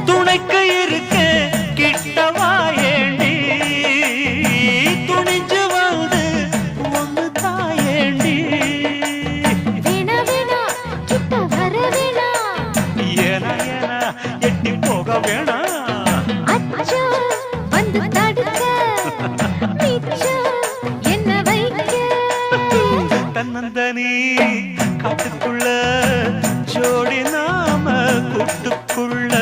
துணைக்கு இருக்க கிட்டவா ஏண்டி துணிஞ்சு வந்து ஒன்று தாயேண்டி ஏனா ஏனா எட்டி போக வேணா தன்னந்தனி காட்டுக்குள்ள ஜோடி நாம கூட்டுக்குள்ள